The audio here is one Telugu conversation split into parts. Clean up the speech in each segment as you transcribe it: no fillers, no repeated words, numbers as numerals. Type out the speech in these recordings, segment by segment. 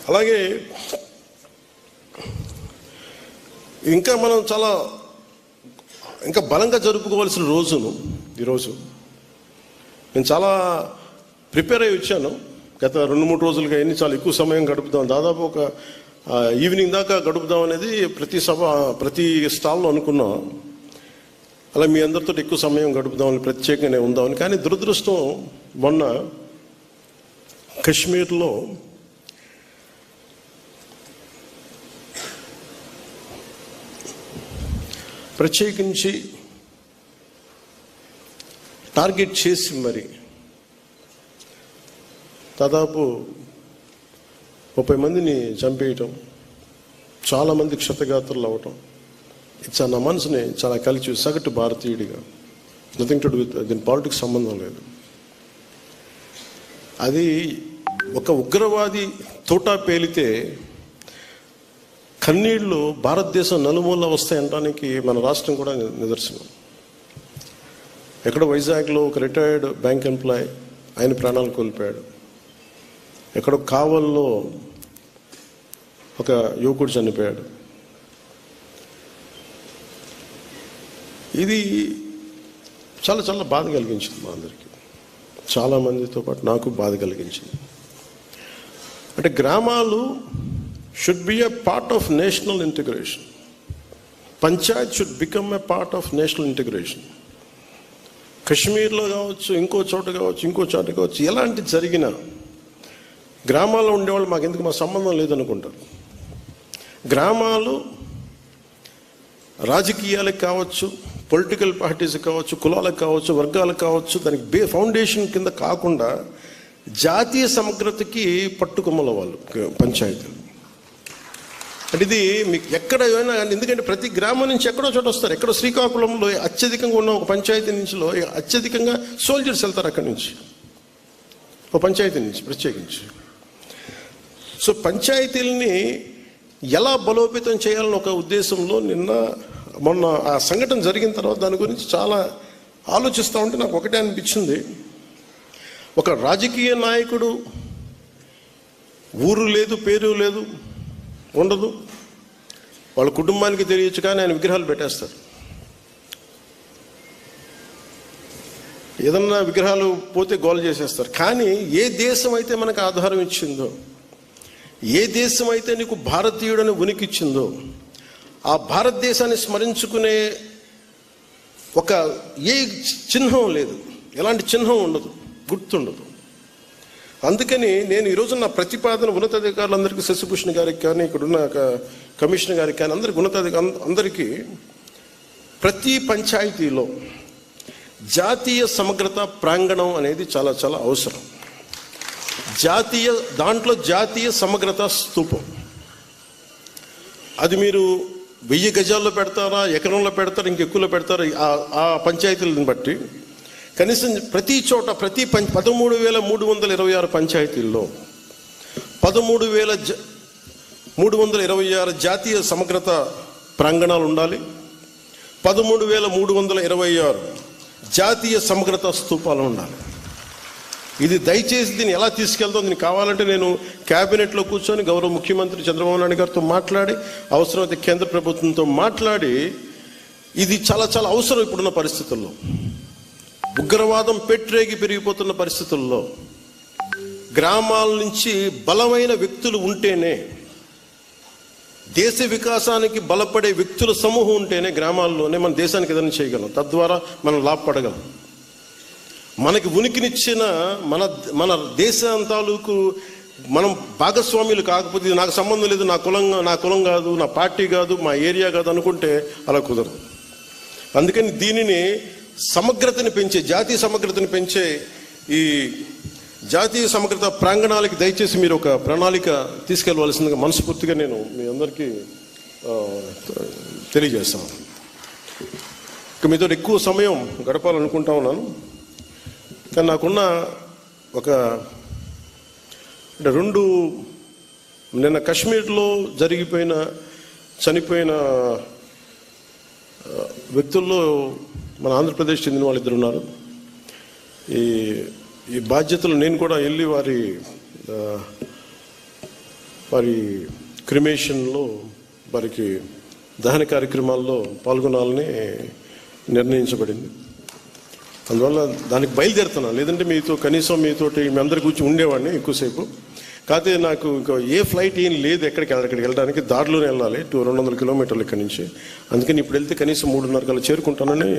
అలాగే ఇంకా మనం చాలా ఇంకా బలంగా జరుపుకోవాల్సిన రోజును ఈరోజు నేను చాలా ప్రిపేర్ అయ్యి వచ్చాను. గత 2-3 రోజులుగా చాలా ఎక్కువ సమయం గడుపుదాం, దాదాపు ఒక ఈవినింగ్ దాకా గడుపుదాం అనేది ప్రతి స్టాల్లో అనుకున్నాం. అలా మీ అందరితో ఎక్కువ సమయం గడుపుదామని, ప్రత్యేకంగానే ఉందామని. కానీ దురదృష్టం, మొన్న కశ్మీర్లో ప్రత్యేకించి టార్గెట్ చేసి మరి దాదాపు 30 మందిని చంపేయటం, చాలామంది క్షతగాత్రులు అవ్వటం, ఇది నా మనసుని చాలా కలిసి సగటు భారతీయుడిగా, నథింగ్ టు డూ విత్ దీని పాలిటిక్స్ సంబంధం లేదు. అది ఒక ఉగ్రవాది తోటా పేలితే కన్నీళ్లు భారతదేశం నలుమూల వస్తాయనడానికి మన రాష్ట్రం కూడా నిదర్శనం. ఎక్కడో వైజాగ్లో ఒక రిటైర్డ్ బ్యాంక్ ఎంప్లాయ్ ఆయన ప్రాణాలు కోల్పోయాడు. ఎక్కడో కావల్లో ఒక యువకుడు చనిపోయాడు. ఇది చాలా చాలా బాధ కలిగించింది మా అందరికీ, చాలామందితో పాటు నాకు బాధ కలిగించింది. అంటే గ్రామాలు should be a part of national integration. Panchayat should become a part of national integration. కశ్మీర్లో కావచ్చు, ఇంకో చోట కావచ్చు, ఎలాంటి జరిగినా గ్రామాల్లో ఉండేవాళ్ళు మాకు ఎందుకు, మా సంబంధం లేదనుకుంటారు. గ్రామాలు రాజకీయాలకు కావచ్చు, పొలిటికల్ పార్టీస్ కావచ్చు, కులాలకు కావచ్చు, వర్గాలకు కావచ్చు, దానికి ఫౌండేషన్ కింద కాకుండా జాతీయ సమగ్రతకి పట్టుకొమ్మల వాళ్ళు పంచాయతీలు. అంటే ఇది మీకు ఎక్కడ అయినా, ఎందుకంటే ప్రతి గ్రామం నుంచి ఎక్కడో చోట వస్తారు. ఎక్కడో శ్రీకాకుళంలో అత్యధికంగా ఉన్న ఒక పంచాయతీ నుంచిలో అత్యధికంగా సోల్జర్స్ వెళ్తారు అక్కడి నుంచి, ఒక పంచాయతీ నుంచి ప్రత్యేకించి. సో పంచాయతీలని ఎలా బలోపేతం చేయాలని ఒక ఉద్దేశంలో మొన్న ఆ సంఘటన జరిగిన తర్వాత దాని గురించి చాలా ఆలోచిస్తూ ఉంటే నాకు ఒకటే అనిపించింది. ఒక రాజకీయ నాయకుడు ఊరు లేదు, పేరు లేదు, ఉండదు, వాళ్ళ కుటుంబానికి తెలియచ్చు, కానీ ఆయన విగ్రహాలు పెట్టేస్తారు. ఏదన్నా విగ్రహాలు పోతే గోల చేసేస్తారు. కానీ ఏ దేశం అయితే మనకు ఆధారం ఇచ్చిందో, ఏ దేశం అయితే నీకు భారతీయుడని ఉనికి ఇచ్చిందో, ఆ భారతదేశాన్ని స్మరించుకునే ఏ చిహ్నం లేదు, ఎలాంటి చిహ్నం ఉండదు, గుర్తుండదు. అందుకని నేను ఈరోజు నా ప్రతిపాదన ఉన్నతాధికారులందరికీ, శశిభూషణ్ గారికి కానీ, ఇక్కడున్న కమిషనర్ గారికి కానీ, అందరికీ ప్రతి పంచాయతీలో జాతీయ సమగ్రత ప్రాంగణం అనేది చాలా చాలా అవసరం. దాంట్లో జాతీయ సమగ్రత స్తూపం, అది మీరు 1000 గజాల్లో పెడతారా, ఎకరంలో పెడతారా, ఇంకెక్కువలో పెడతారా, ఆ పంచాయతీలను బట్టి కనీసం ప్రతి చోట 13,326 పంచాయతీల్లో 13,326 జాతీయ సమగ్రత ప్రాంగణాలు ఉండాలి. 13,326 జాతీయ సమగ్రత స్తూపాలు ఉండాలి. ఇది దయచేసి దీన్ని ఎలా తీసుకెళ్తాం, దీనికి కావాలంటే నేను క్యాబినెట్లో కూర్చొని గౌరవ ముఖ్యమంత్రి చంద్రబాబు నాయుడు గారితో మాట్లాడి, అవసరమైతే కేంద్ర ప్రభుత్వంతో మాట్లాడి, ఇది చాలా చాలా అవసరం. ఇప్పుడున్న పరిస్థితుల్లో, ఉగ్రవాదం పెట్రేగి పెరిగిపోతున్న పరిస్థితుల్లో గ్రామాల నుంచి బలమైన వ్యక్తులు ఉంటేనే, దేశ వికాసానికి బలపడే వ్యక్తుల సమూహం ఉంటేనే గ్రామాల్లోనే మన దేశానికి ఏదైనా చేయగలం, తద్వారా మనం లాభపడగలం. మనకి ఉనికినిచ్చిన మన దేశం తాలూకు మనం భాగస్వామ్యులు కాకపోతే, నాకు సంబంధం లేదు, నా కులం కాదు, నా పార్టీ కాదు, మా ఏరియా కాదు అనుకుంటే అలా కుదరదు. అందుకని దీనిని సమగ్రతని పెంచే, జాతీయ సమగ్రతని పెంచే ఈ జాతీయ సమగ్రత ప్రాంగణాలకి దయచేసి మీరు ఒక ప్రణాళిక తీసుకెళ్ళవలసిందిగా మనస్ఫూర్తిగా నేను మీ అందరికీ తెలియజేస్తాను. ఇక మీతో ఎక్కువ సమయం గడపాలనుకుంటా ఉన్నాను. కానీ నాకున్న నిన్న కశ్మీర్లో చనిపోయిన వ్యక్తుల్లో మన ఆంధ్రప్రదేశ్ చెందిన వాళ్ళు 2 ఉన్నారు. ఈ బాధ్యతలు నేను కూడా వెళ్ళి వారి వారి క్రిమేషన్లో వారికి దహన కార్యక్రమాల్లో పాల్గొనాలని నిర్ణయించబడింది. అందువల్ల దానికి బయలుదేరుతున్నాను, లేదంటే మీతోటి మీ అందరి గురించి ఉండేవాడిని ఎక్కువసేపు. కాకపోతే నాకు ఇంకా ఏ ఫ్లైట్ ఏం లేదు అక్కడికి వెళ్ళడానికి, దారిలోనే వెళ్ళాలి 200 కిలోమీటర్లు ఇక్కడి నుంచి. అందుకని ఇప్పుడు వెళ్తే కనీసం 3:30 కల్లా చేరుకుంటానని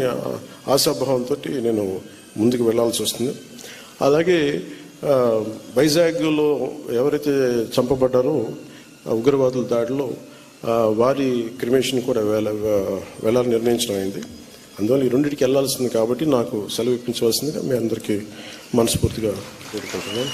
ఆశాభావంతో నేను ముందుకు వెళ్లాల్సి వస్తుంది. అలాగే వైజాగ్లో ఎవరైతే చంపబడ్డారో ఉగ్రవాదుల దాడిలో వారి క్రిమేషన్ కూడా వెళ్ళాలని నిర్ణయించడం అయింది. అందువల్ల ఈ రెండింటికి వెళ్లాల్సింది కాబట్టి నాకు సెలవు ఇప్పించవలసిందిగా మీ అందరికీ మనస్ఫూర్తిగా కోరుకుంటున్నాను.